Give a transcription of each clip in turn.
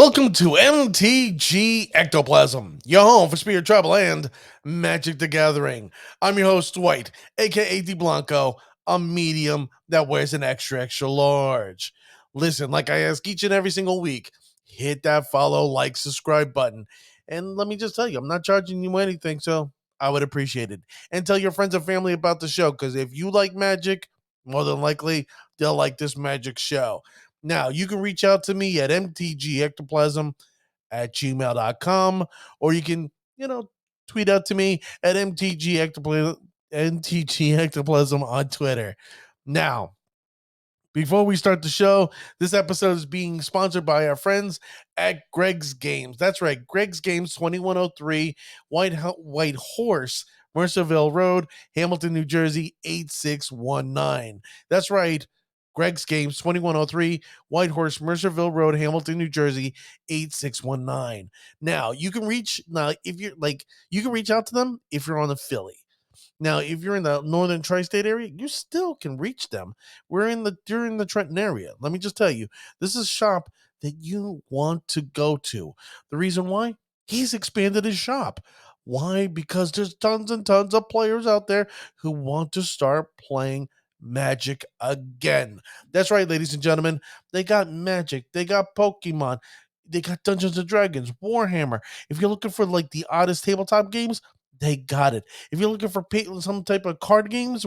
Welcome to MTG Ectoplasm, your home for Spirit Travel and Magic the Gathering. I'm your host, Dwight, aka D Blanco, a medium that wears an extra large. Listen, like I ask each and every single week, hit that follow, like, subscribe button. And let me just tell you, I'm not charging you anything, so I would appreciate it. And tell your friends and family about the show, because if you like magic, more than likely, they'll like this magic show. Now, you can reach out to me at mtgectoplasm@gmail.com, or you can, tweet out to me at mtgectoplasm on Twitter. Now, before we start the show, this episode is being sponsored by our friends at Greg's Games. That's right, Greg's Games, 2103 White Horse, Mercerville Road, Hamilton, New Jersey, 8619. That's right, Greg's Games, 2103 White Horse, Mercerville Road, Hamilton, New Jersey, 8619. Now, you can reach out to them if you're on the Philly. Now, if you're in the northern tri-state area, you still can reach them. During the Trenton area. Let me just tell you, this is a shop that you want to go to. The reason why? He's expanded his shop. Why? Because there's tons and tons of players out there who want to start playing Magic again. That's right, ladies and gentlemen. They got Magic. They got Pokemon. They got Dungeons and Dragons, Warhammer. If you're looking for like the oddest tabletop games, they got it. If you're looking for some type of card games,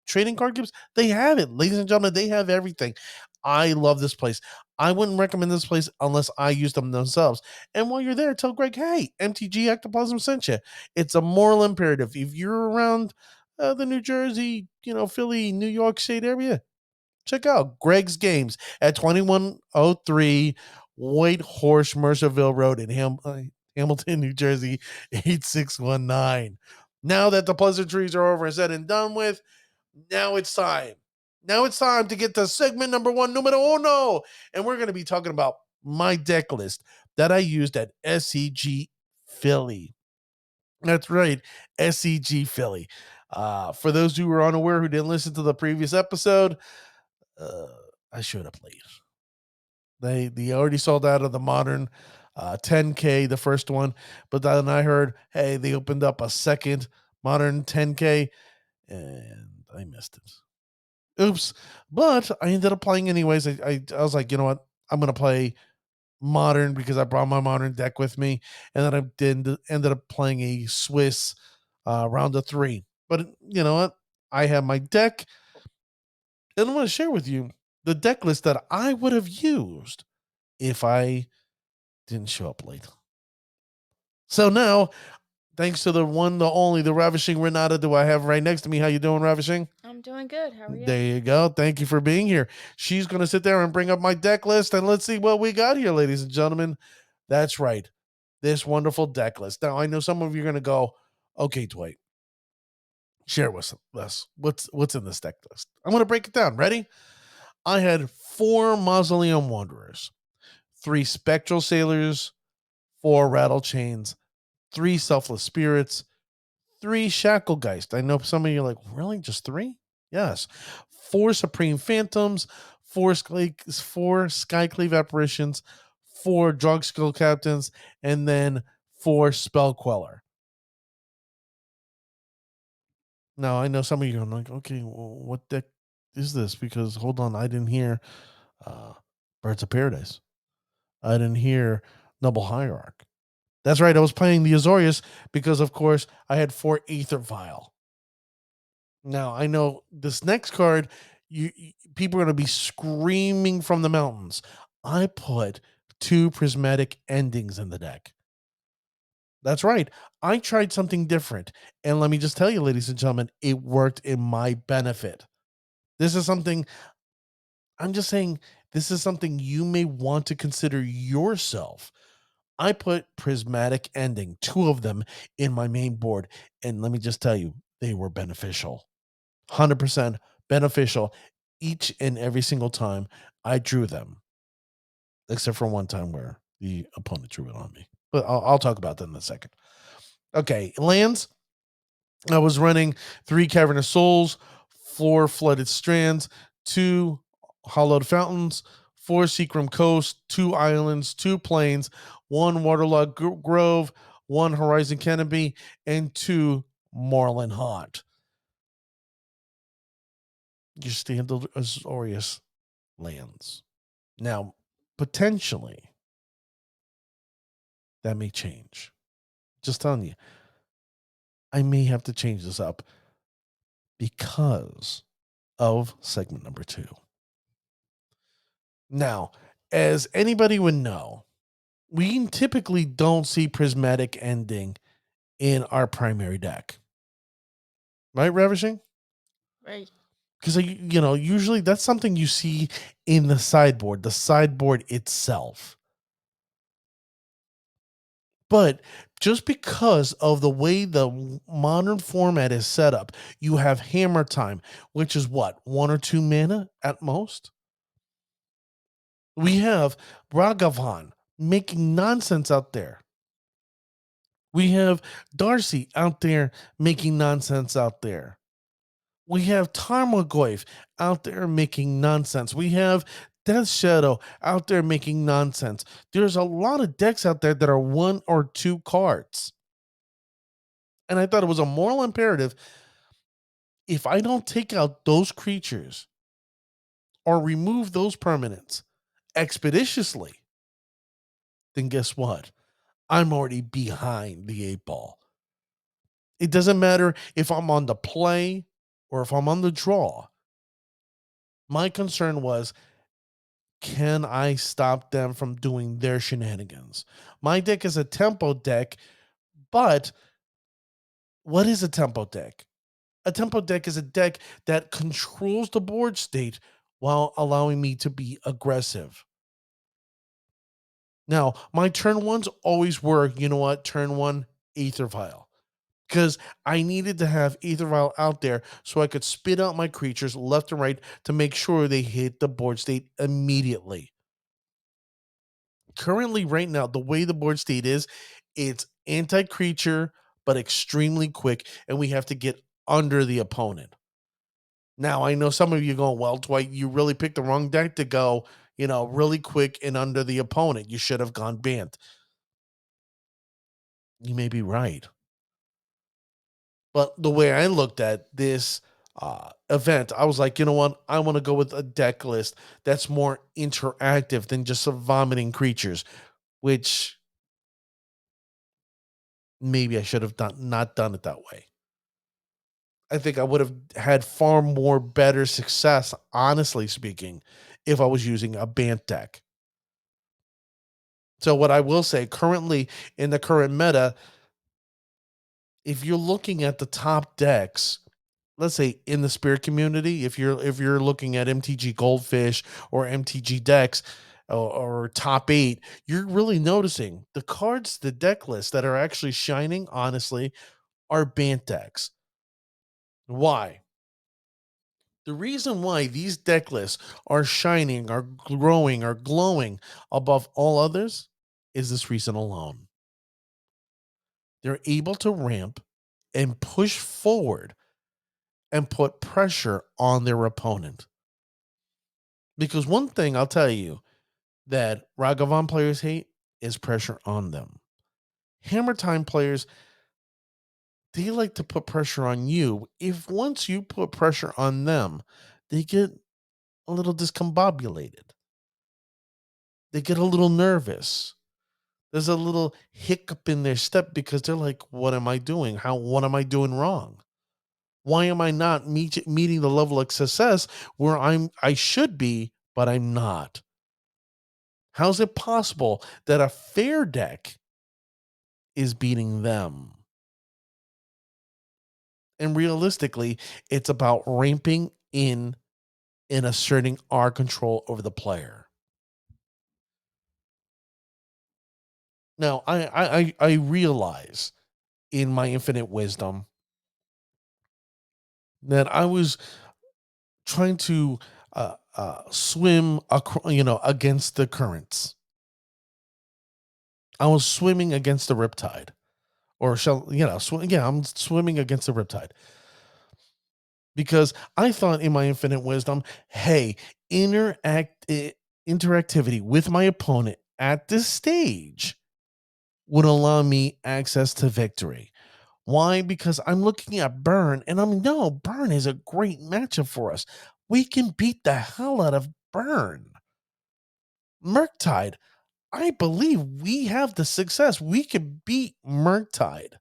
trading card games, they have it. Ladies and gentlemen, they have everything. I love this place. I wouldn't recommend this place unless I use them themselves. And while you're there, tell Greg, hey, MTG Ectoplasm sent you. It's a moral imperative. If you're around the New Jersey, Philly, New York State area, check out Greg's Games at 2103 White Horse, Mercerville Road in Hamilton, New Jersey, 8619. Now that the pleasantries are over and said and done with, now it's time. Now it's time to get to segment number one, numero uno. And we're going to be talking about my deck list that I used at SCG Philly. That's right, SCG Philly. For those who are unaware who didn't listen to the previous episode, I should have played. They already sold out of the modern 10K, the first one, but then I heard, hey, they opened up a second modern 10K, and I missed it. Oops! But I ended up playing anyways. I was like, you know what? I'm gonna play modern because I brought my modern deck with me, and then I ended up playing a Swiss round of 3. But you know what? I have my deck, and I'm going to share with you the deck list that I would have used if I didn't show up late. So now, thanks to the one, the only, the Ravishing Renata, do I have right next to me. How you doing, Ravishing? I'm doing good. How are you? There you go. Thank you for being here. She's going to sit there and bring up my deck list, and let's see what we got here, ladies and gentlemen. That's right. This wonderful deck list. Now, I know some of you are going to go, okay, Dwight, share with us. What's in this deck list? I'm going to break it down. Ready? I had 4 Mausoleum Wanderers, 3 Spectral Sailors, 4 Rattle Chains, 3 Selfless Spirits, 3 Shacklegeist. I know some of you are like, really? Just 3? Yes. 4 Supreme Phantoms, 4 Skycleave Apparitions, 4 Drug Skull Captains, and then 4 Spell Queller. Now, I know some of you are like, okay, well, what deck is this? Because, hold on, I didn't hear Birds of Paradise. I didn't hear Noble Hierarch. That's right, I was playing the Azorius because, of course, I had 4 Aether Vial. Now, I know this next card, people are going to be screaming from the mountains. I put 2 Prismatic Endings in the deck. That's right. I tried something different. And let me just tell you, ladies and gentlemen, it worked in my benefit. This is something, I'm just saying, this is something you may want to consider yourself. I put Prismatic Ending, 2 of them, in my main board. And let me just tell you, they were beneficial. 100% beneficial each and every single time I drew them. Except for one time where the opponent drew it on me. But I'll talk about that in a second. Okay, lands. I was running 3 Cavernous Souls, 4 Flooded Strands, 2 Hollowed Fountains, 4 Seacrum Coast, 2 Islands, 2 Plains, 1 Waterlogged Grove, 1 Horizon Canopy, and 2 Moreland Haunt. Your standard Azorius lands. Now, potentially, that may change. Just telling you, I may have to change this up because of segment number 2. Now, as anybody would know, we typically don't see Prismatic Ending in our primary deck. Right, Ravishing? Right. Because, usually that's something you see in the sideboard itself. But just because of the way the modern format is set up, you have Hammer Time, which is what, 1 or 2 mana at most? We have Ragavan making nonsense out there. We have Darcy out there making nonsense out there. We have Tarmogoyf out there making nonsense. We have Death Shadow out there making nonsense. There's a lot of decks out there that are 1 or 2 cards. And I thought it was a moral imperative. If I don't take out those creatures or remove those permanents expeditiously, then guess what? I'm already behind the 8 ball. It doesn't matter if I'm on the play or if I'm on the draw. My concern was, can I stop them from doing their shenanigans? My deck is a tempo deck, but what is a tempo deck? A tempo deck is a deck that controls the board state while allowing me to be aggressive. Now, my turn ones always were, turn 1, Aether Vial. Because I needed to have Aether Vial out there so I could spit out my creatures left and right to make sure they hit the board state immediately. Currently, right now, the way the board state is, it's anti-creature, but extremely quick, and we have to get under the opponent. Now, I know some of you going, well, Dwight, you really picked the wrong deck to go, really quick and under the opponent. You should have gone Bant. You may be right. But the way I looked at this event, I was like, you know what? I want to go with a deck list that's more interactive than just vomiting creatures, which maybe I should have not done it that way. I think I would have had far more better success, honestly speaking, if I was using a Bant deck. So what I will say, currently in the current meta, if you're looking at the top decks, let's say in the Spirit community, if you're looking at MTG Goldfish or MTG decks or top 8, you're really noticing the cards, the deck lists that are actually shining, honestly, are Bant decks. Why? The reason why these deck lists are shining, are growing, are glowing above all others is this reason alone. They're able to ramp and push forward and put pressure on their opponent. Because one thing I'll tell you that Ragavan players hate is pressure on them. Hammer Time players, they like to put pressure on you. If once you put pressure on them, they get a little discombobulated. They get a little nervous. There's a little hiccup in their step because they're like, what am I doing? What am I doing wrong? Why am I not meeting the level of success where I should be, but I'm not? How's it possible that a fair deck is beating them? And realistically, it's about ramping in and asserting our control over the player. Now, I realize in my infinite wisdom that I was trying to swim, against the currents. I was swimming against the riptide, or I'm swimming against the riptide because I thought in my infinite wisdom, hey, interact. interactivity with my opponent at this stage would allow me access to victory. Why? Because I'm looking at Burn and no, Burn is a great matchup for us. We can beat the hell out of Burn. Murktide, I believe we have the success. We can beat Murktide.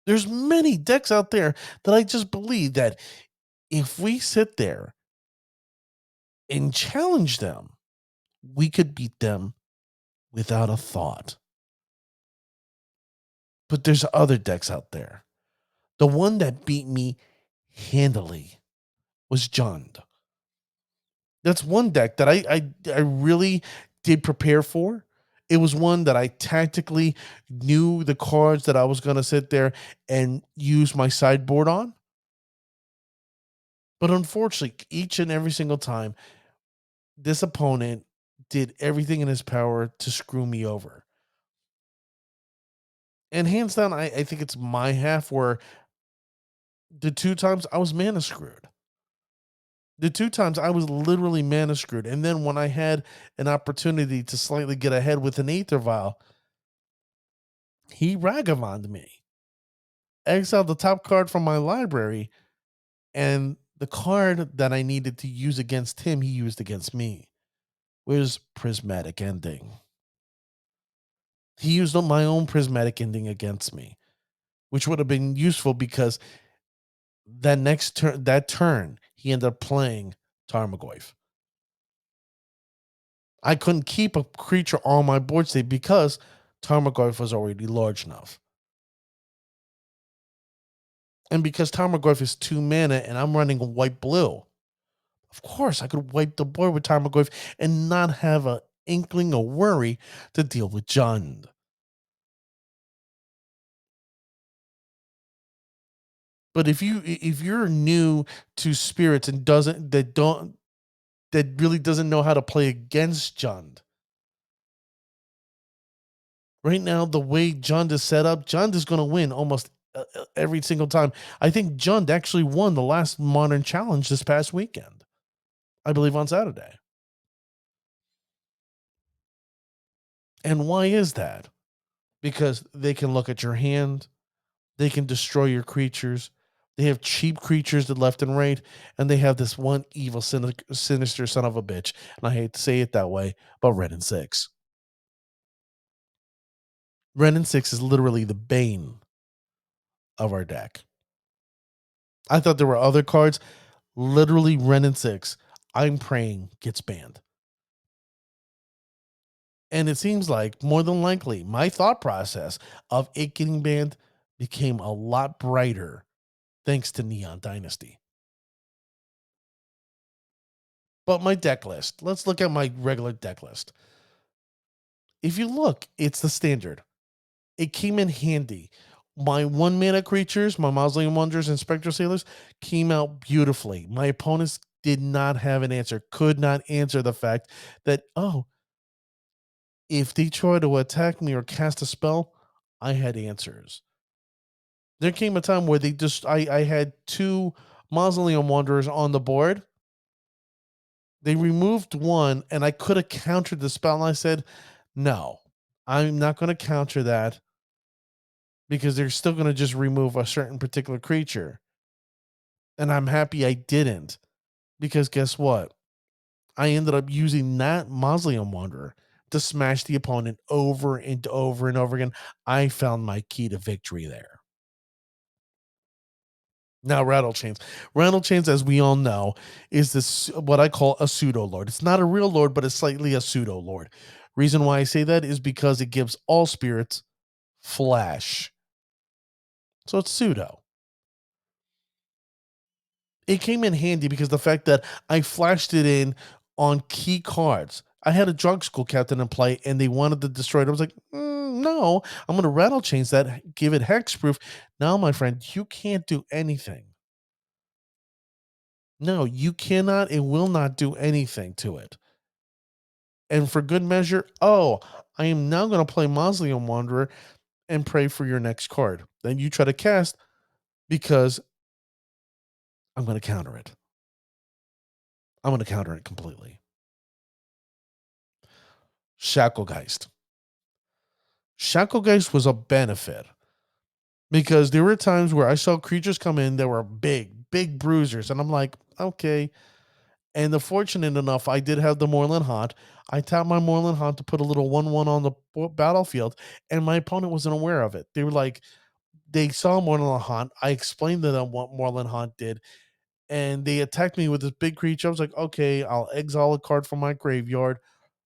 There's many decks out there that I just believe that if we sit there and challenge them, we could beat them without a thought. But there's other decks out there. The one that beat me handily was Jund. That's one deck that I really did prepare for. It was one that I tactically knew the cards that I was going to sit there and use my sideboard on. But unfortunately, each and every single time, this opponent did everything in his power to screw me over. And hands down, I think it's my half where the two times I was mana screwed. The two times I was literally mana screwed. And then when I had an opportunity to slightly get ahead with an Aether Vial, he Ragavan'd me. Exiled the top card from my library, and the card that I needed to use against him, he used against me. Was Prismatic Ending. He used my own Prismatic Ending against me, which would have been useful because that turn, he ended up playing Tarmogoyf. I couldn't keep a creature on my board state because Tarmogoyf was already large enough. And because Tarmogoyf is 2 mana and I'm running a white blue, of course I could wipe the board with Tarmogoyf and not have an inkling or worry to deal with Jund. But if you're new to spirits and that really doesn't know how to play against Jund. Right now, the way Jund is set up, Jund is going to win almost every single time. I think Jund actually won the last Modern Challenge this past weekend. I believe on Saturday. And why is that? Because they can look at your hand, they can destroy your creatures. They have cheap creatures to left and right, and they have this one evil, sinister son of a bitch. And I hate to say it that way, but Red and 6. Red and 6 is literally the bane of our deck. I thought there were other cards. Literally, Ren and 6, I'm praying, gets banned. And it seems like, more than likely, my thought process of it getting banned became a lot brighter thanks to Neon Dynasty. But my deck list, let's look at my regular deck list. If you look, it's the standard. It came in handy. My 1 mana creatures, my Mausoleum Wanderers and Spectral Sailors, came out beautifully. My opponents did not have an answer, could not answer the fact that, oh, if they try to attack me or cast a spell, I had answers. There came a time where I had 2 Mausoleum Wanderers on the board. They removed one, and I could have countered the spell, and I said, no, I'm not going to counter that because they're still going to just remove a certain particular creature. And I'm happy I didn't, because guess what? I ended up using that Mausoleum Wanderer to smash the opponent over and over and over again. I found my key to victory there. Now, Rattle Chains. Rattle Chains, as we all know, is this what I call a pseudo lord. It's not a real lord, but it's slightly a pseudo lord. Reason why I say that is because it gives all spirits flash. So it's pseudo. It came in handy because the fact that I flashed it in on key cards. I had a drug school captain in play and they wanted to destroy it. I was like, no, I'm going to Rattle Chains that, give it hexproof. Now, my friend, you can't do anything. No, you cannot and will not do anything to it. And for good measure, oh, I am now going to play Mausoleum Wanderer and pray for your next card. Then you try to cast because I'm going to counter it. I'm going to counter it completely. Shacklegeist. Shacklegeist was a benefit because there were times where I saw creatures come in that were big bruisers, and I'm like, okay. And the fortunate enough, I did have the Moreland Haunt. I tapped my Moreland Haunt to put a little 1/1 on the battlefield, and my opponent wasn't aware of it. They were like, they saw Moreland Haunt. I explained to them what Moreland Haunt did, and they attacked me with this big creature. I was like, okay, I'll exile a card from my graveyard.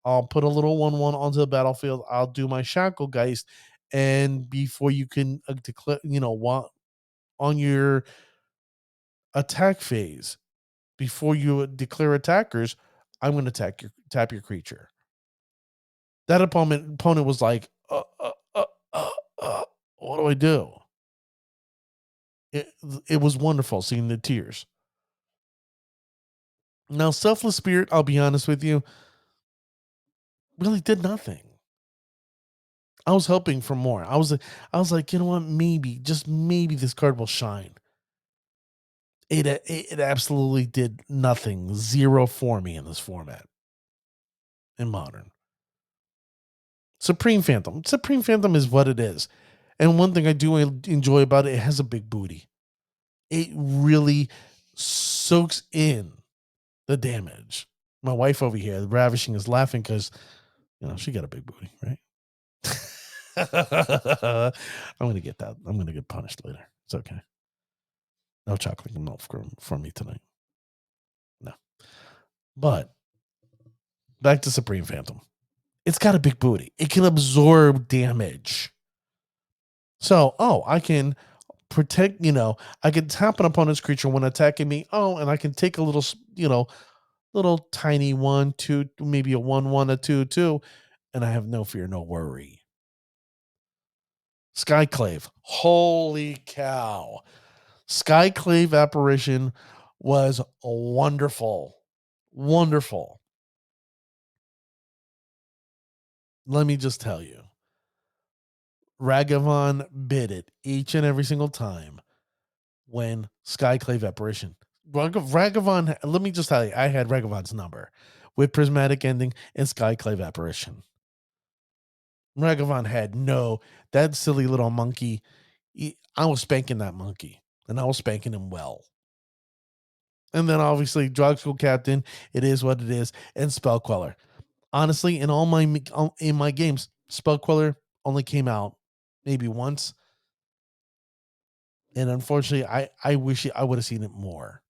I'll put a little 1/1 onto the battlefield. I'll do my Shacklegeist, and before you can declare, on your attack phase, before you declare attackers, I'm going to tap your creature. That opponent was like, what do I do? It, it was wonderful seeing the tears. Now, Selfless Spirit, I'll be honest with you, really did nothing. I was hoping for more. I was like, you know what? Maybe, just maybe, this card will shine. It absolutely did nothing, zero for me in this format. In Modern, Supreme Phantom is what it is, and one thing I do enjoy about it, it has a big booty. It really soaks in the damage. My wife over here, Ravishing, is laughing because she got a big booty, right? I'm gonna get that. I'm gonna get punished later. It's okay. No chocolate milk from me tonight. No. But back to Supreme Phantom. It's got a big booty. It can absorb damage. So, I can protect, I can tap an opponent's creature when attacking me. And I can take a little, little tiny 1/2, maybe a 1/1, a 2/2, and I have no fear, no worry. Skyclave. Holy cow. Skyclave Apparition was wonderful. Wonderful. Let me just tell you, Ragavan bid it each and every single time when Skyclave Apparition. Ragavan, let me just tell you, I had Ragavan's number with Prismatic Ending and Skyclave Apparition. Ragavan had that silly little monkey. I was spanking that monkey, and I was spanking him well. And then obviously, Drug School Captain, it is what it is, and Spell Queller. Honestly, in my games, Spell Queller only came out maybe once, and unfortunately, I wish I would have seen it more.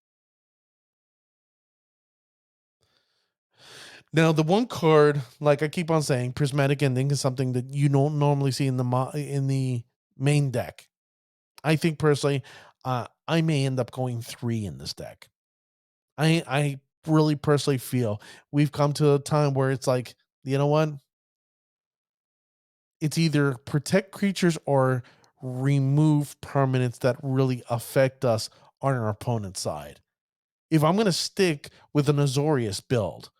Now, the one card, like I keep on saying, Prismatic Ending is something that you don't normally see in the main deck. I think personally, I may end up going 3 in this deck. I really personally feel we've come to a time where it's like, you know what? It's either protect creatures or remove permanents that really affect us on our opponent's side. If I'm going to stick with an Azorius build,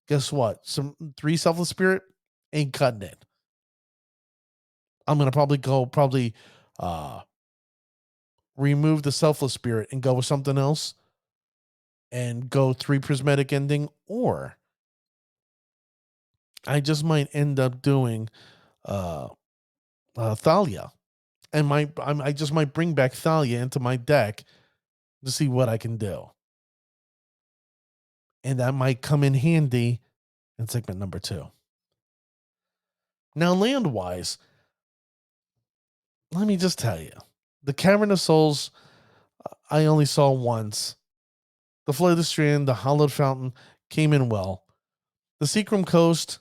guess what? Some 3 Selfless Spirit ain't cutting it. I'm going to probably uh, remove the Selfless Spirit and go with something else and go 3 Prismatic Ending, or I just might end up doing uh, Thalia, and I just might bring back Thalia into my deck to see what I can do, and that might come in handy in segment number 2. Now, land wise, let me just tell you, the Cavern of Souls I only saw once. The Flooded Strand, the Hollowed Fountain came in well. The Seacrum Coast,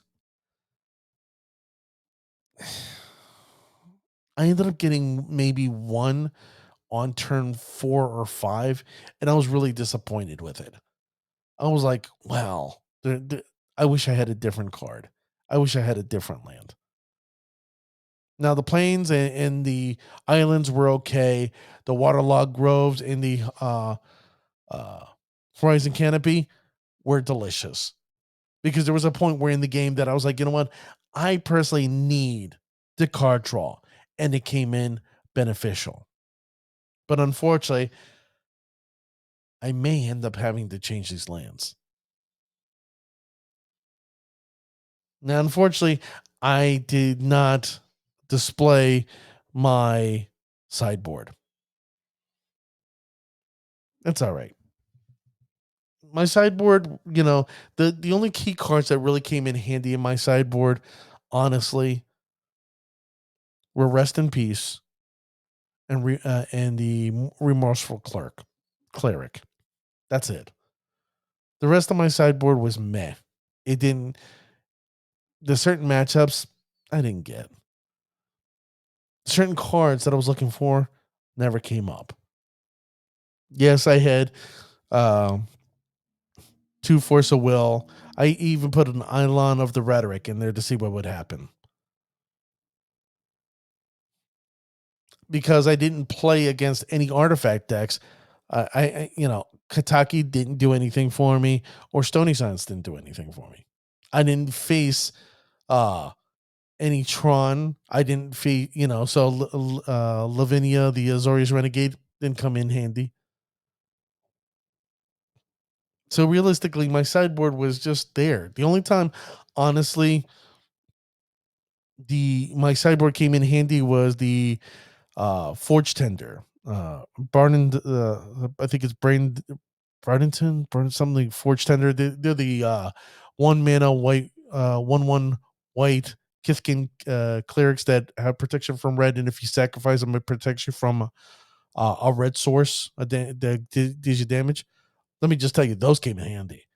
I ended up getting maybe 1 on turn 4 or 5, and I was really disappointed with it. I was like, wow, I wish I had a different card. I wish I had a different land. Now, the plains and the islands were okay. The waterlogged groves and the uh, horizon canopy were delicious, because there was a point where in the game that I was like, you know what? I personally need the card draw, and it came in beneficial. But unfortunately, I may end up having to change these lands. Now, unfortunately, I did not display my sideboard. That's all right. My sideboard, the only key cards that really came in handy in my sideboard, honestly, were Rest in Peace and the Remorseful Cleric. That's it. The rest of my sideboard was meh. It didn't. The certain matchups I didn't get. Certain cards that I was looking for never came up. Yes, I had um, two Force of Will. I even put an Eidolon of the Rhetoric in there to see what would happen. Because I didn't play against any artifact decks. Kataki didn't do anything for me, or Stony Science didn't do anything for me. I didn't face uh any Tron. I didn't face, so Lavinia, the Azorius Renegade, didn't come in handy. So realistically, my sideboard was just there. The only time, honestly, my sideboard came in handy was the Forge Tender. Barn I think it's Barnington, something Forge Tender. They're the 1 mana white, 1/1 white Kithkin clerics that have protection from red, and if you sacrifice them, it protects you from a red source that deals you damage. Let me just tell you, those came in handy.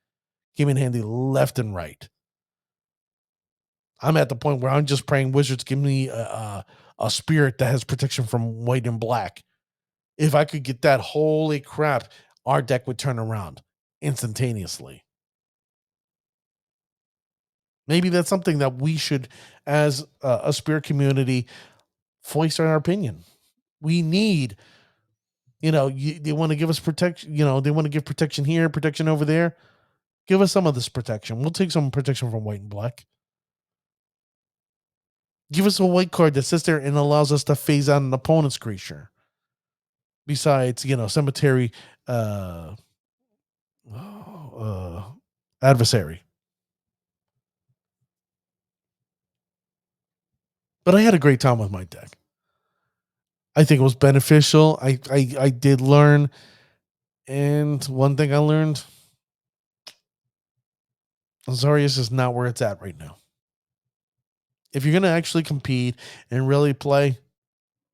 Came in handy left and right. I'm at the point where I'm just praying Wizards give me a spirit that has protection from white and black. If I could get that, holy crap, our deck would turn around instantaneously. Maybe that's something that we should, as a spirit community, voice our opinion. We need, they want to give us protection, they want to give protection here, protection over there. Give us some of this protection. We'll take some protection from white and black. Give us a white card that sits there and allows us to phase out an opponent's creature. Besides, cemetery uh, uh, adversary. But I had a great time with my deck. I think it was beneficial. I did learn, and one thing I learned: Azorius is not where it's at right now. If you're gonna actually compete and really play,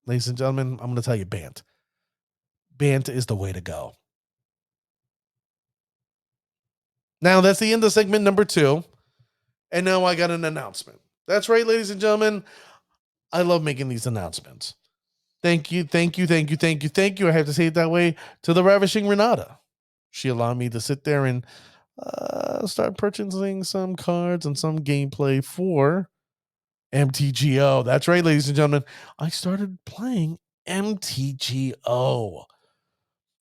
ladies and gentlemen, I'm gonna tell you, Bant. Bant is the way to go. Now that's the end of segment number 2, and now I got an announcement. That's right, ladies and gentlemen. I love making these announcements. Thank you, thank you, thank you, thank you, thank you. I have to say it that way to the ravishing Renata. She allowed me to sit there and start purchasing some cards and some gameplay for MTGO. That's right, ladies and gentlemen. I started playing MTGO.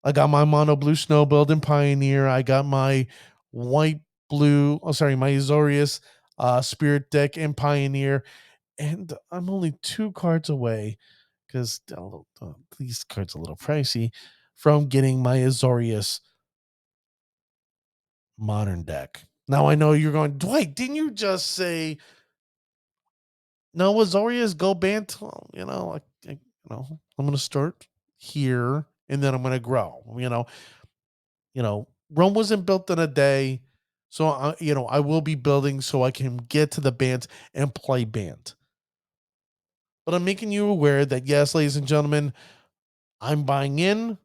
I got my mono blue snow build in Pioneer. I got my white blue, my Azorius spirit deck in Pioneer. And I'm only 2 cards away because these cards are a little pricey from getting my Azorius modern deck. Now I know you're going, Dwight, didn't you just say no Azorius go Bant? Well, I'm gonna start here and then I'm gonna grow. Rome wasn't built in a day. So I will be building so I can get to the Bant and play Bant. But I'm making you aware that yes, ladies and gentlemen, I'm buying in.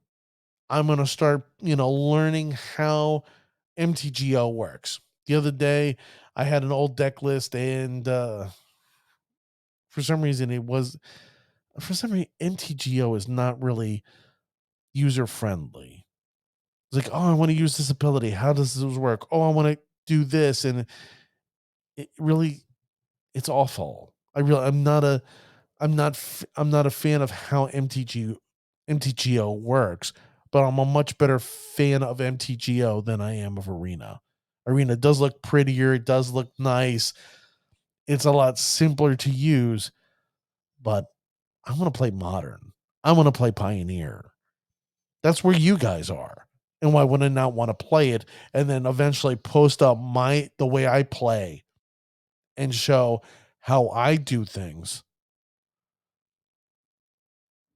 I'm gonna start, learning how MTGO works. The other day, I had an old deck list, and for some reason, MTGO is not really user friendly. It's like, oh, I want to use this ability. How does this work? Oh, I want to do this, and it really, it's awful. I'm not a fan of how MTGO works, but I'm a much better fan of MTGO than I am of Arena. Arena does look prettier, it does look nice. It's a lot simpler to use, but I want to play modern. I want to play Pioneer. That's where you guys are. And why would I not want to play it and then eventually post up the way I play and show how I do things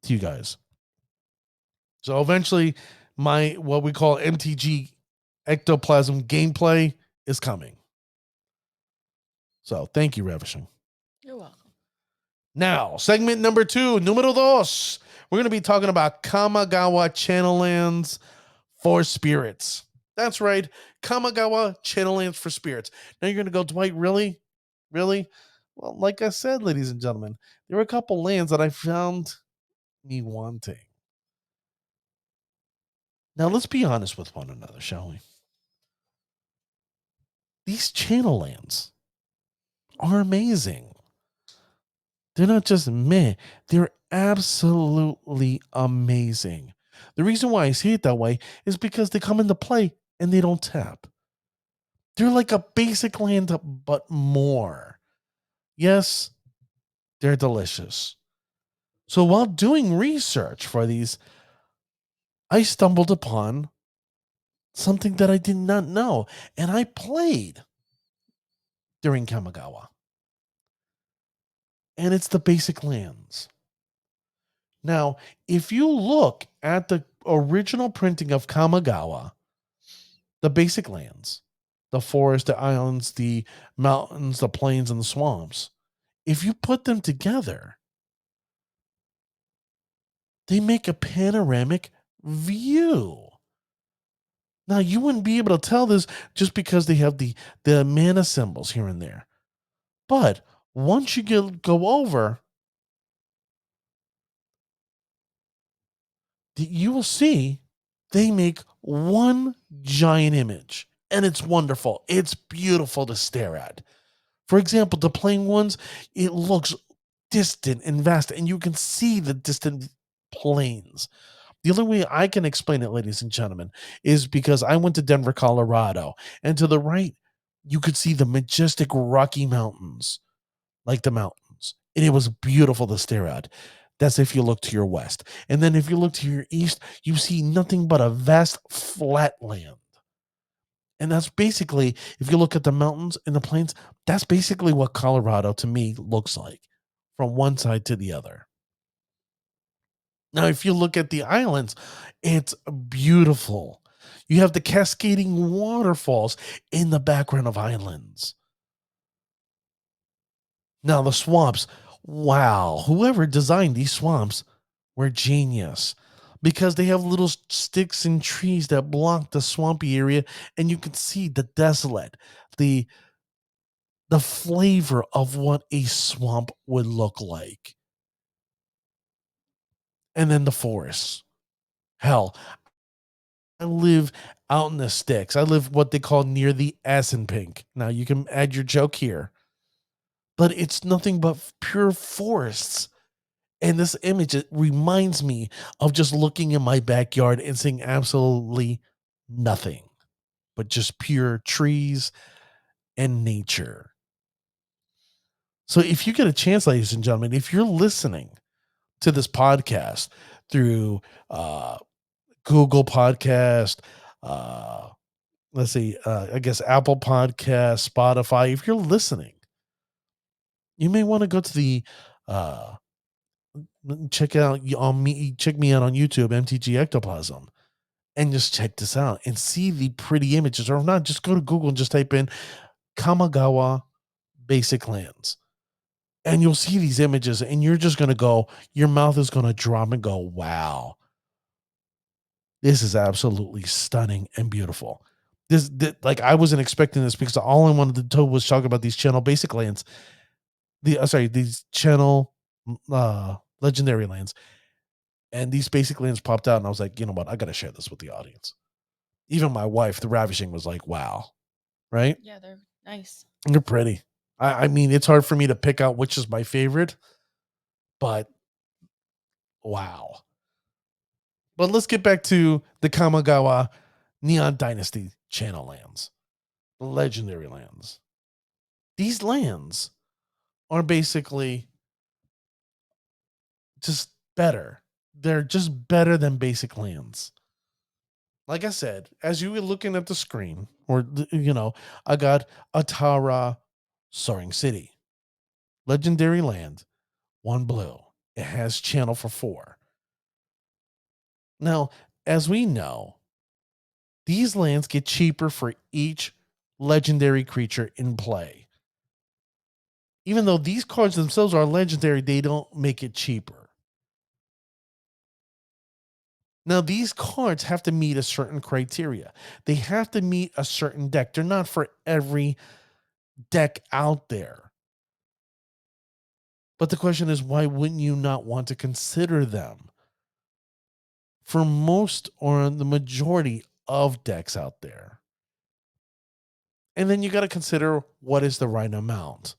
to you guys. So eventually, my what we call MTG ectoplasm gameplay is coming. So thank you, Ravishing. You're welcome. Now, segment number 2, numero dos. We're going to be talking about Kamigawa channel lands for spirits. That's right, Kamigawa channel lands for spirits. Now you're going to go, Dwight, really? Really? Well, like I said, ladies and gentlemen, there were a couple lands that I found me wanting. Now, let's be honest with one another, shall we? These channel lands are amazing. They're not just meh, they're absolutely amazing. The reason why I see it that way is because they come into play and they don't tap. They're like a basic land, but more. Yes, they're delicious. So while doing research for these, I stumbled upon something that I did not know, and I played during Kamigawa. And it's the basic lands. Now, if you look at the original printing of Kamigawa, the basic lands, the forest, the islands, the mountains, the plains, and the swamps, if you put them together, they make a panoramic view. Now, you wouldn't be able to tell this just because they have the mana symbols here and there. But once you go over, you will see they make one giant image. And it's wonderful. It's beautiful to stare at. For example, the plain ones, it looks distant and vast, and you can see the distant plains. The only way I can explain it, ladies and gentlemen, is because I went to Denver, Colorado, and to the right, you could see the majestic Rocky Mountains, like the mountains. And it was beautiful to stare at. That's if you look to your west. And then if you look to your east, you see nothing but a vast flat land. And that's basically, if you look at the mountains and the plains, that's basically what Colorado to me looks like from one side to the other. Now, if you look at the islands, it's beautiful. You have the cascading waterfalls in the background of islands. Now, the swamps, wow, whoever designed these swamps were genius because they have little sticks and trees that block the swampy area, and you can see the desolate, the flavor of what a swamp would look like. And then the forests. Hell, I live out in the sticks. I live what they call near the Assenpink. Now you can add your joke here, but it's nothing but pure forests. And this image, it reminds me of just looking in my backyard and seeing absolutely nothing but just pure trees and nature. So if you get a chance, ladies and gentlemen, if you're listening to this podcast through Google Podcast, let's see, I guess Apple Podcast, Spotify, if you're listening, you may want to go to the check me out on YouTube, MTG Ectoplasm, and just check this out and see the pretty images. Or if not, just go to Google and just type in Kamigawa basic lands. And you'll see these images, and you're just going to go, your mouth is going to drop and go, wow, this is absolutely stunning and beautiful. This like I wasn't expecting this because all I wanted to do was talk about these channel basic lands. These channel legendary lands. And these basic lands popped out, and I was like, you know what? I got to share this with the audience. Even my wife, the Ravishing, was like, wow. Right? Yeah, they're nice. They're pretty. I mean, it's hard for me to pick out which is my favorite, but wow. But let's get back to the Kamigawa Neon Dynasty channel lands, legendary lands. These lands are basically just better. They're just better than basic lands. Like I said, as you were looking at the screen, or I got Atara, Soaring City. Legendary land, 1 blue. It has channel for 4. Now, as we know, these lands get cheaper for each legendary creature in play. Even though these cards themselves are legendary, they don't make it cheaper. Now, these cards have to meet a certain criteria. They have to meet a certain deck. They're not for every deck out there. But the question is, why wouldn't you not want to consider them? For most or the majority of decks out there. And then you got to consider what is the right amount.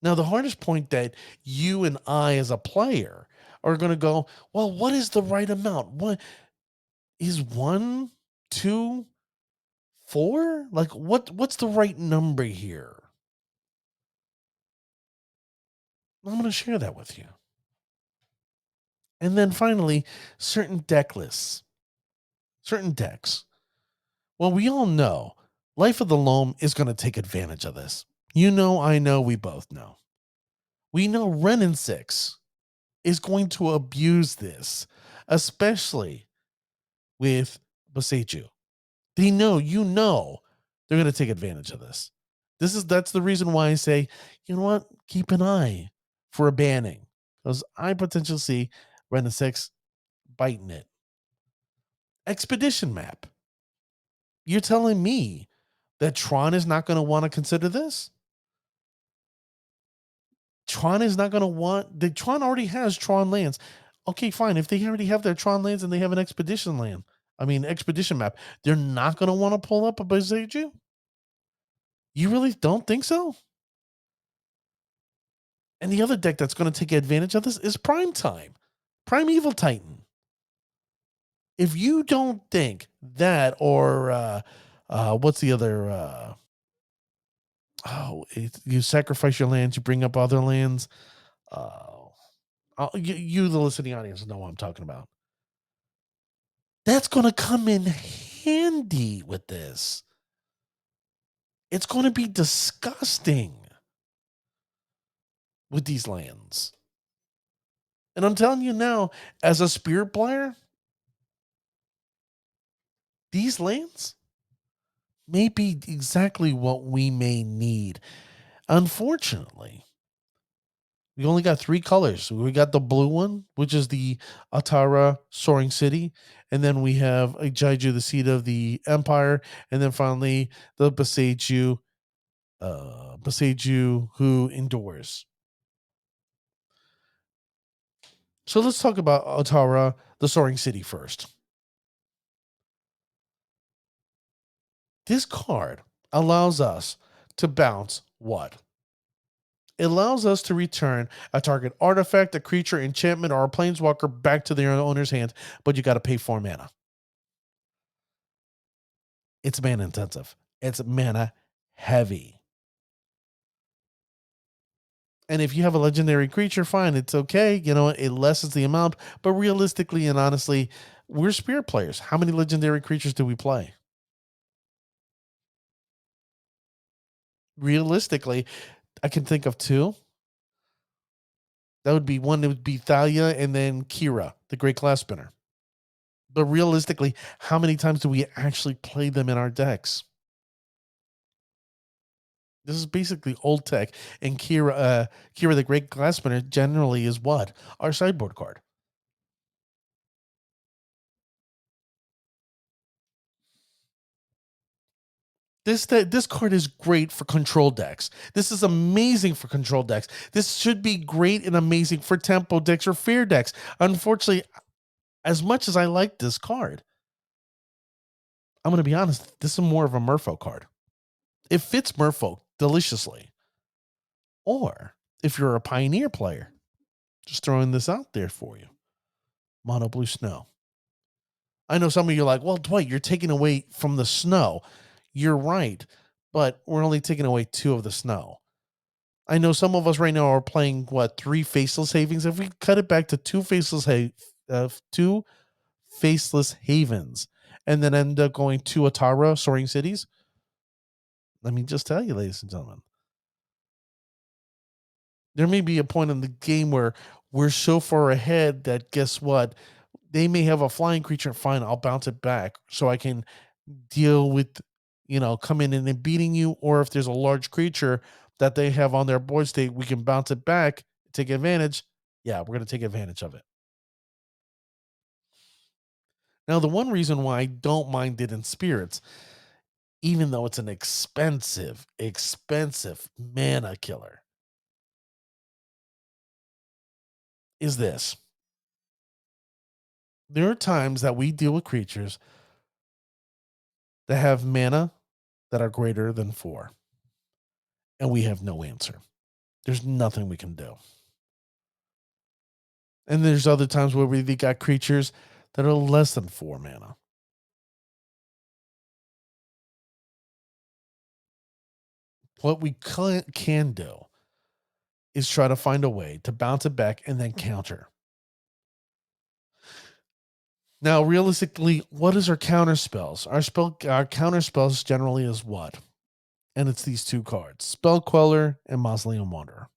Now, the hardest point that you and I as a player are going to go, well, what is the right amount? What is 1, 2, 4? Like what's the right number here? I'm going to share that with you. And then finally, certain deck lists, certain decks. Well, we all know Life of the Loam is going to take advantage of this. You know, I know, we both know. We know Ren and 6 is going to abuse this, especially with Boseiju. They know, they're going to take advantage of this. That's the reason why I say, you know what? Keep an eye for a banning, because I potentially see Ren and 6 biting it. Expedition map. You're telling me that Tron is not going to want to consider this? Tron is not going to want. Tron already has Tron lands. Okay, fine. If they already have their Tron lands and they have an expedition map, they're not going to want to pull up a Boseiju? You really don't think so? And the other deck that's going to take advantage of this is Prime Time, Primeval Titan. If you don't think that, or what's the other? You sacrifice your lands, you bring up other lands. You, the listening audience, know what I'm talking about. That's going to come in handy with this. It's going to be disgusting with these lands. And I'm telling you now, as a Spirit player, these lands may be exactly what we may need. Unfortunately, we only got 3 colors. We got the blue one, which is the Atara Soaring City. And then we have a Janjo, the Seat of the Empire. And then finally, the Boseiju who endures. So let's talk about Atara, the Soaring City first. This card allows us to bounce what? It allows us to return a target artifact, a creature, enchantment, or a planeswalker back to their owner's hand, but you got to pay 4 mana. It's mana intensive. It's mana heavy. And if you have a legendary creature, fine, it's okay. You know, it lessens the amount. But realistically and honestly, we're Spirit players. How many legendary creatures do we play? Realistically, I can think of 2. That would be one. It would be Thalia and then Kira, the Great Glass Spinner. But realistically, how many times do we actually play them in our decks? This is basically old tech, and Kira, the Great Glass Spinner, generally is what? Our sideboard card. This card is great for control decks. This is amazing for control decks. This should be great and amazing for tempo decks or fear decks. Unfortunately, as much as I like this card, I'm going to be honest, this is more of a Merfolk card. It fits Merfolk deliciously. Or if you're a Pioneer player, just throwing this out there for you. Mono Blue Snow. I know some of you are like, well, Dwight, you're taking away from the snow. You're right, but we're only taking away 2 of the snow. I know some of us right now are playing, 3 Faceless Havens. If we cut it back to 2 2 Faceless Havens, and then end up going 2 Atara Soaring Cities, Let me just tell you, ladies and gentlemen, there may be a point in the game where we're so far ahead that guess what? They may have a flying creature. Fine, I'll bounce it back so I can deal with, coming in and beating you. Or if there's a large creature that they have on their board state, we can bounce it back, take advantage. Yeah, we're going to take advantage of it. Now, the one reason why I don't mind it in spirits, even though it's an expensive mana killer, is this. There are times that we deal with creatures that have mana that are greater than 4, and we have no answer. There's nothing we can do. And there's other times where we got creatures that are less than 4 mana. What we can do is try to find a way to bounce it back and then counter. Now, realistically, what is our counter spells? Our counter spells generally is what? And it's these 2 cards, Spell Queller and Mausoleum Wanderer.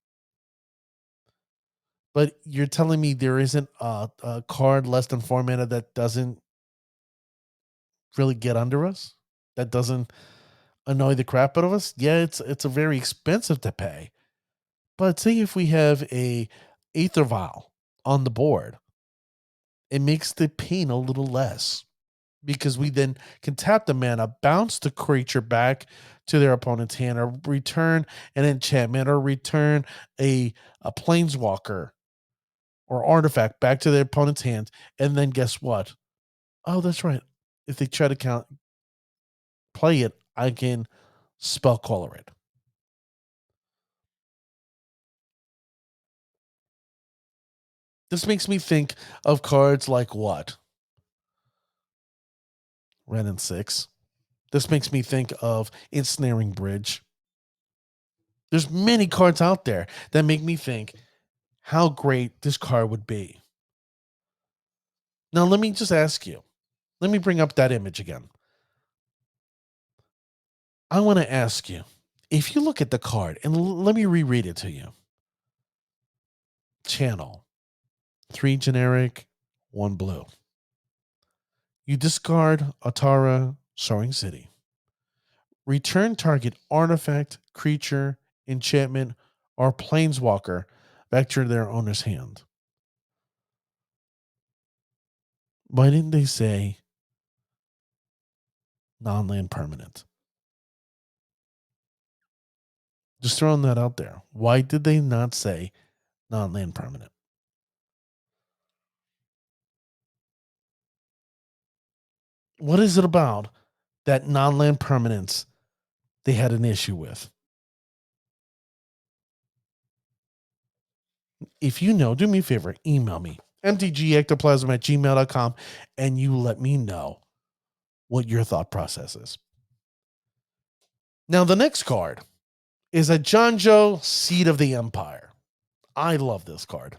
But you're telling me there isn't a card less than 4 mana that doesn't really get under us? That doesn't annoy the crap out of us? Yeah, it's a very expensive to pay. But say if we have a Aether Vial on the board, it makes the pain a little less because we then can tap the mana, bounce the creature back to their opponent's hand, or return an enchantment, or return a planeswalker or artifact back to their opponent's hands. And then guess what? Oh, that's right. If they try to play it, I can spell caller it. This makes me think of cards like what? Ren and 6. This makes me think of Ensnaring Bridge. There's many cards out there that make me think how great this card would be. Now, let me just ask you. Let me bring up that image again. I want to ask you, if you look at the card, and let me reread it to you. Channel, 3 generic, 1 blue. You discard Atara, Soaring City. Return target artifact, creature, enchantment, or planeswalker back to their owner's hand. Why didn't they say non-land permanent? Just throwing that out there. Why did they not say non-land permanent? What is it about that non-land permanence they had an issue with? If you know, do me a favor, email me, mtgectoplasm@gmail.com, and you let me know what your thought process is. Now, the next card is a Janjo Seed of the Empire. I love this card.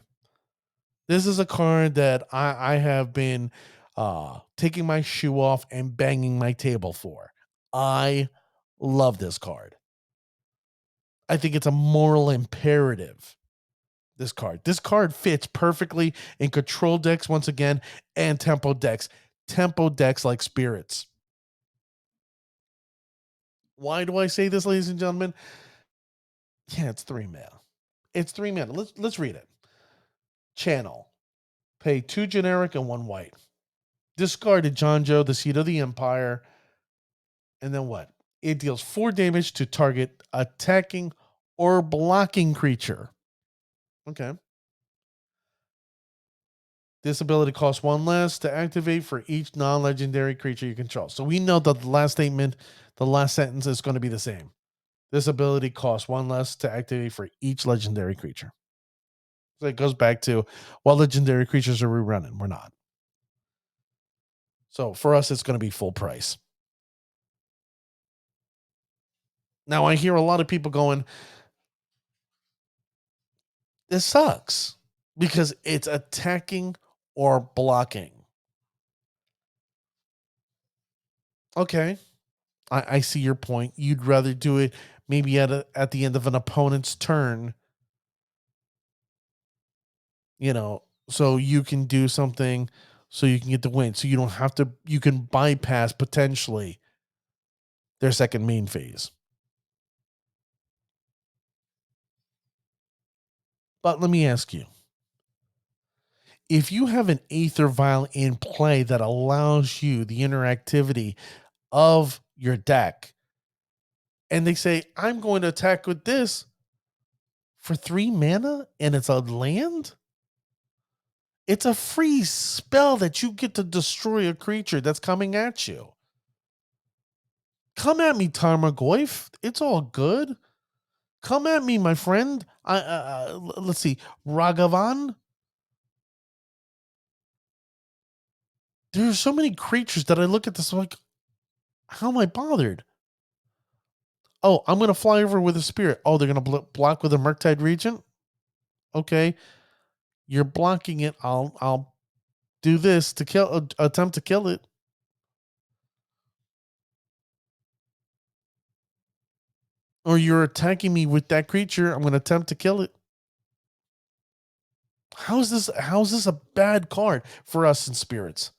This is a card that I have been taking my shoe off and banging my table for. I love this card. I think it's a moral imperative. This card fits perfectly in control decks once again and tempo decks. Tempo decks like spirits. Why do I say this, ladies and gentlemen? Yeah, it's 3 mana. It's 3 mana. Let's read it. Channel. Pay 2 generic and 1 white. Discard a Janjo, the Seed of the Empire. And then what? It deals 4 damage to target attacking or blocking creature. Okay. This ability costs 1 less to activate for each non-legendary creature you control. So we know that the last statement, the last sentence is going to be the same. This ability costs 1 less to activate for each legendary creature. So it goes back to what legendary creatures are we running? We're not. So for us, it's going to be full price. Now I hear a lot of people going, this sucks because it's attacking or blocking. Okay. I see your point. You'd rather do it maybe at the end of an opponent's turn, so you can do something so you can get the win. So you don't have to, you can bypass potentially their second main phase. But let me ask you, if you have an Aether Vial in play that allows you the interactivity of your deck, and they say, I'm going to attack with this for 3 mana and it's a land, it's a free spell that you get to destroy a creature that's coming at you. Come at me, Tarmogoyf. It's all good. Come at me, my friend. Let's see, Ragavan. There's so many creatures that I look at this, I'm like, how am I bothered? Oh, I'm gonna fly over with a spirit. Oh, they're gonna block with a Murktide Regent. Okay, you're blocking it. I'll do this to kill. Attempt to kill it. Or you're attacking me with that creature. I'm gonna attempt to kill it. How's this? How's this a bad card for us in spirits?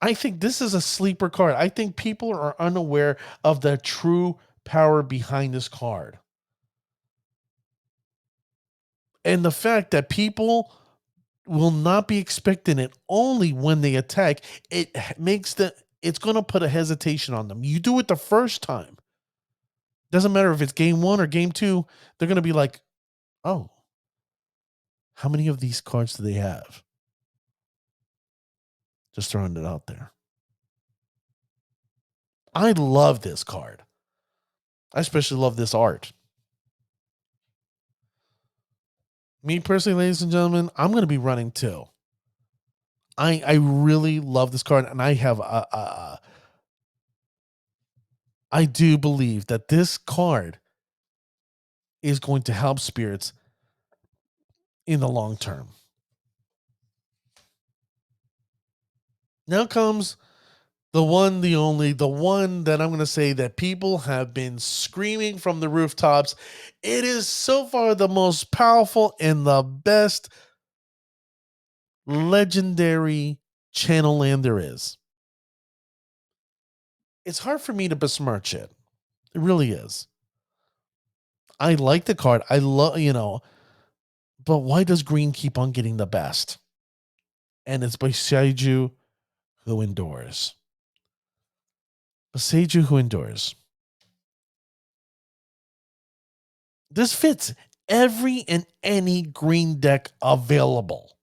I think this is a sleeper card. I think people are unaware of the true power behind this card. And the fact that people will not be expecting it only when they attack, it makes it's going to put a hesitation on them. You do it the first time. Doesn't matter if it's game 1 or game 2, they're going to be like, "Oh, how many of these cards do they have?" Just throwing it out there. I love this card. I especially love this art. Me personally, ladies and gentlemen, I'm going to be running 2. I really love this card, and I do believe that this card is going to help spirits in the long term. Now comes the one, the only, the one that I'm going to say that people have been screaming from the rooftops. It is so far the most powerful and the best legendary channel land there is. It's hard for me to besmirch it. It really is. I like the card. I love, but why does green keep on getting the best? And it's by Seiju Who Endures. Seiju Who Endures. This fits every and any green deck available.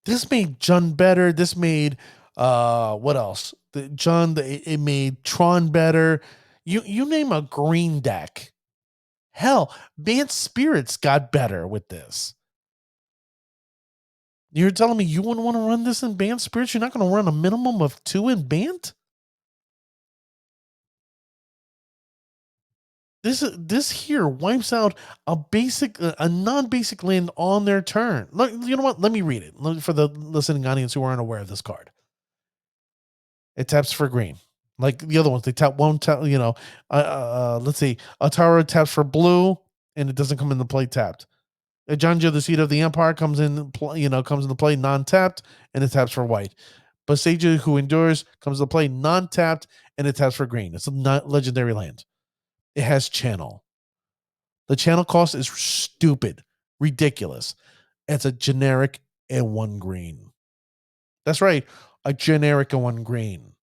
This made Jund better. This made what else? It made Tron better. You name a green deck. Hell, Bant Spirits got better with this. You're telling me you wouldn't want to run this in Bant Spirits? You're not going to run a minimum of 2 in Bant? This here wipes out a non-basic land on their turn. You know what? Let me read it for the listening audience who aren't aware of this card. It taps for green, like the other ones. They tap one tap. Let's see. Atara taps for blue, and it doesn't come into play tapped. Janjo, the Seat of the Empire, comes into play non-tapped, and it taps for white. But Seiju, Who Endures, comes into play non-tapped, and it taps for green. It's a legendary land. It has channel. The channel cost is stupid, ridiculous. It's a generic and 1 green. That's right, a generic and 1 green.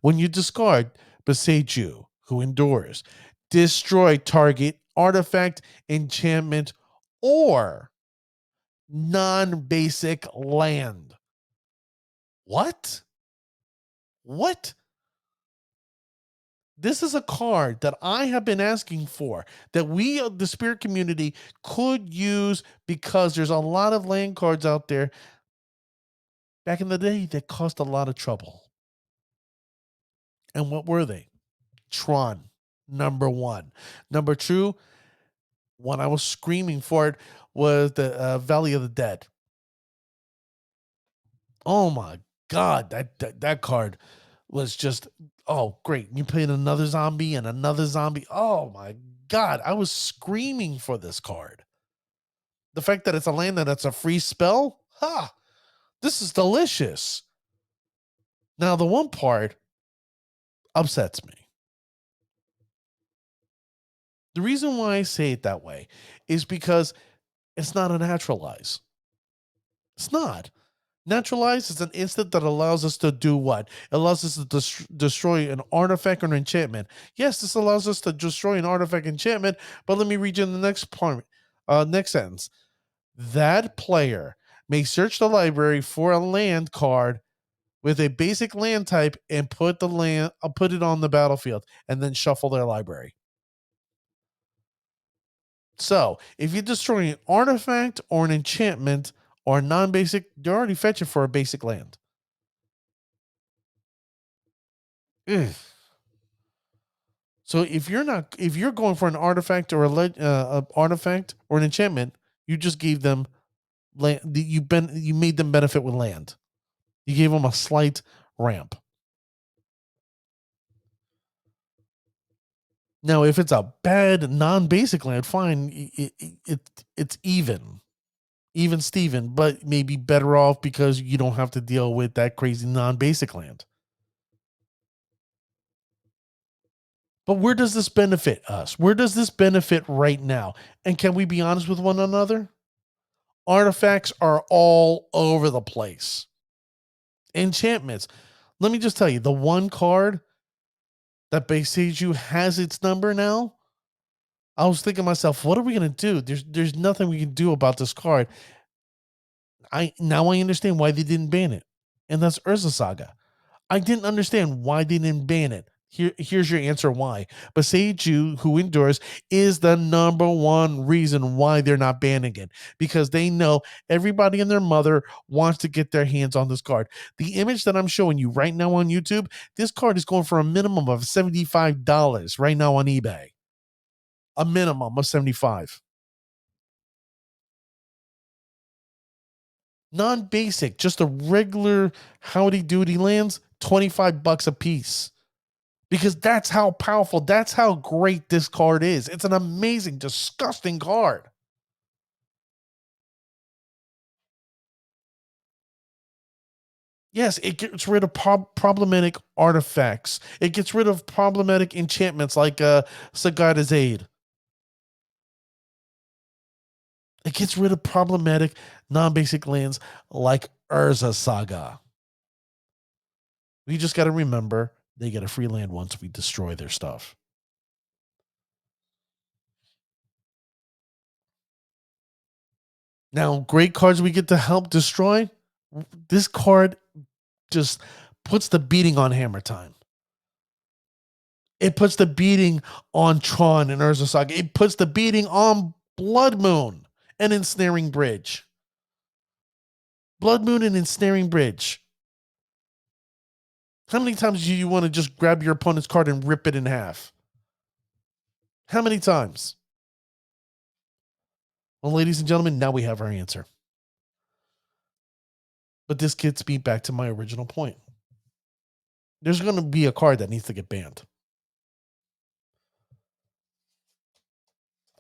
When you discard Beseiju, Who Endures, destroy target artifact, enchantment, or non-basic land. What? What? This is a card that I have been asking for, that we, the spirit community, could use, because there's a lot of land cards out there back in the day that caused a lot of trouble. And what were they? Tron, number 1. Number 2, when I was screaming for it, was the Valley of the Dead. Oh my God, that card was just, oh great. You played another zombie and another zombie. Oh my God, I was screaming for this card. The fact that it's a land that's a free spell, this is delicious. Now the one part upsets me. The reason why I say it that way is because it's not a naturalize. It's not. Naturalize is an instant that allows us to do what? It allows us to destroy an artifact or an enchantment. Yes, this allows us to destroy an artifact enchantment, but let me read you the next part, next sentence. That player may search the library for a land card with a basic land type and put it on the battlefield and then shuffle their library. So, if you destroy an artifact or an enchantment or a non-basic, you're already fetching for a basic land. Ugh. So if you're going for an artifact or a artifact or an enchantment, you just gave them land. You made them benefit with land. You gave them a slight ramp. Now, if it's a bad non-basic land, fine. It's even Steven, but maybe better off because you don't have to deal with that crazy non-basic land. But where does this benefit us? Where does this benefit right now? And can we be honest with one another? Artifacts are all over the place. Enchantments. Let me just tell you, the one card that Beiseiju has its number now. I was thinking to myself, what are we gonna do? There's nothing we can do about this card. I understand why they didn't ban it, and that's Urza Saga. I didn't understand why they didn't ban it. Here's your answer why. But Seiju, who endures, is the number one reason why they're not banning it. Because they know everybody and their mother wants to get their hands on this card. The image that I'm showing you right now on YouTube, this card is going for a minimum of $75 right now on eBay. A minimum of 75. Non-basic, just a regular howdy doody lands, $25 a piece. Because that's how powerful, that's how great this card is. It's an amazing, disgusting card. Yes, it gets rid of problematic artifacts. It gets rid of problematic enchantments like Sagada's Aid. It gets rid of problematic non-basic lands like Urza Saga. We just got to remember they get a free land once we destroy their stuff. Now, great cards we get to help destroy. This card just puts the beating on Hammer Time. It puts the beating on Tron and Urza Saga. It puts the beating on Blood Moon and Ensnaring Bridge. Blood Moon and Ensnaring Bridge. How many times do you want to just grab your opponent's card and rip it in half? How many times? Well, ladies and gentlemen, now we have our answer. But this gets me back to my original point. There's going to be a card that needs to get banned.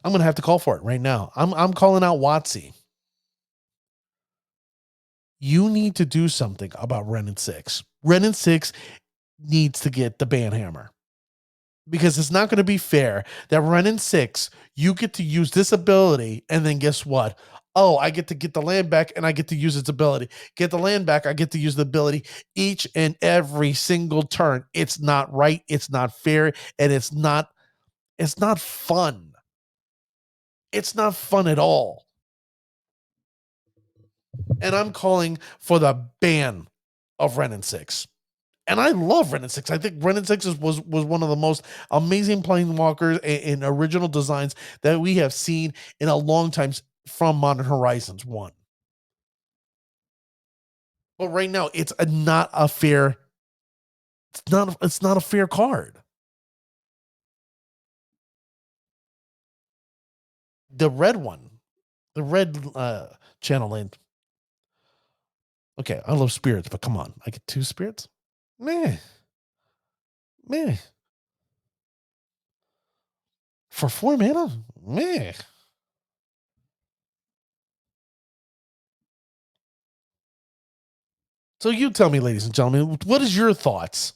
I'm going to have to call for it right now. I'm calling out WotC. You need to do something about Ren and 6. Ren and 6 needs to get the ban hammer. Because it's not going to be fair that Ren and 6, you get to use this ability, and then guess what? Oh, I get to get the land back and I get to use its ability. Get the land back, I get to use the ability each and every single turn. It's not right, it's not fair, and it's not fun. It's not fun at all. And I'm calling for the ban of Ren and 6. And I love Ren and 6. I think Ren and 6 was one of the most amazing Planeswalkers and original designs that we have seen in a long time from Modern Horizons 1. But right now, not a fair card. The red one, the red channel land. Okay, I love spirits, but come on. I get 2 spirits? Meh. Meh. For 4 mana? Meh. So you tell me, ladies and gentlemen, what is your thoughts?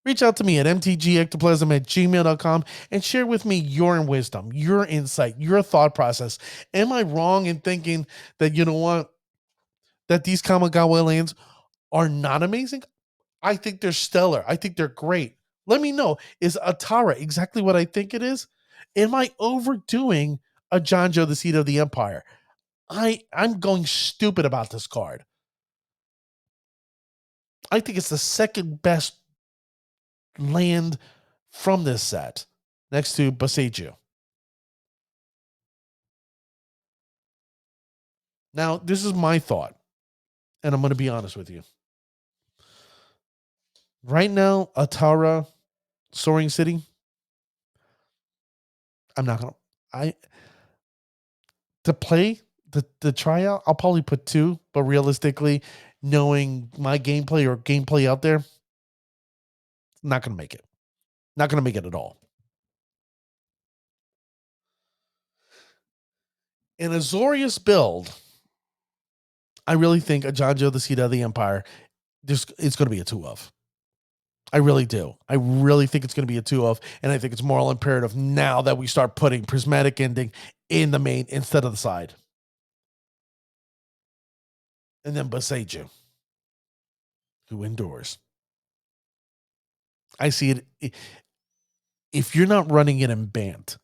Reach out to me at mtgectoplasm@gmail.com and share with me your wisdom, your insight, your thought process. Am I wrong in thinking that, you know what, that these Kamigawa lands are not amazing? I think they're stellar. I think they're great. Let me know. Is Atara exactly what I think it is? Am I overdoing a Janjo, the Seed of the Empire? I'm going stupid about this card. I think it's the second best land from this set, next to Boseiju. Now, this is my thought, and I'm going to be honest with you. Right now, Atara, Soaring City, I'm not going to. To play the tryout, I'll probably put 2, but realistically, knowing my gameplay or gameplay out there, not going to make it. Not going to make it at all. In a Zorius build, I really think a Janjo, the Seed of the Empire, it's going to be a 2 of. I really do. I really think it's going to be a 2 of, and I think it's moral imperative now that we start putting Prismatic Ending in the main instead of the side. And then Boseiju, who endures. I see it. If you're not running it in Bant,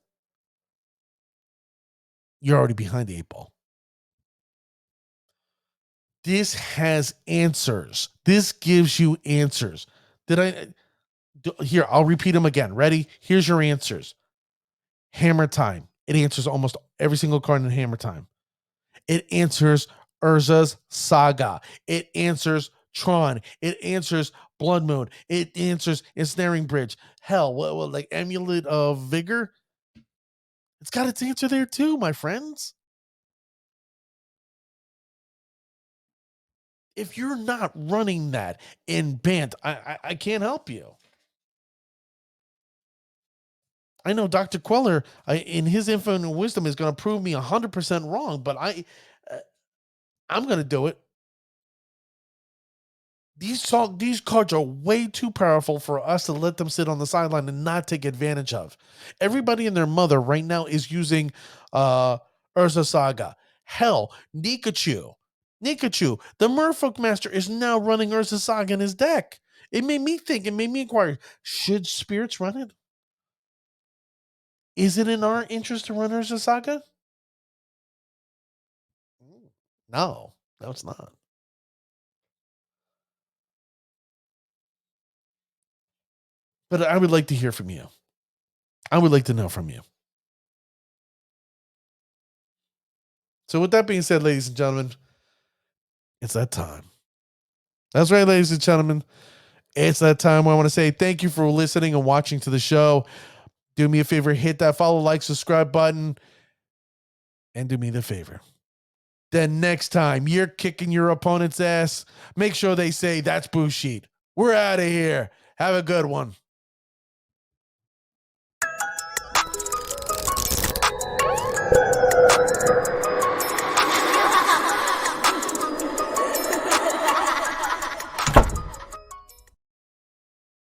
you're already behind the 8 ball. This has answers. This gives you answers. Here, I'll repeat them again. Ready? Here's your answers. Hammer Time. It answers almost every single card in Hammer Time. It answers Urza's Saga. It answers Tron. It answers Blood Moon. It answers Ensnaring Bridge. Hell, what like Amulet of Vigor? It's got its answer there too, my friends. If you're not running that in Bant, I can't help you. I know Dr. Queller, in his infinite wisdom, is going to prove me 100% wrong, but I'm going to do it. These cards are way too powerful for us to let them sit on the sideline and not take advantage of. Everybody and their mother right now is using Urza Saga. Hell, Nikachu, the Merfolk Master, is now running Urza Saga in his deck. It made me think, it made me inquire, should spirits run it? Is it in our interest to run Urza Saga? No, it's not. But I would like to hear from you. I would like to know from you. So, with that being said, ladies and gentlemen, it's that time. That's right, ladies and gentlemen. It's that time where I want to say thank you for listening and watching to the show. Do me a favor, hit that follow, like, subscribe button, and do me the favor. Then next time you're kicking your opponent's ass, make sure they say that's Bullshit. We're out of here. Have a good one.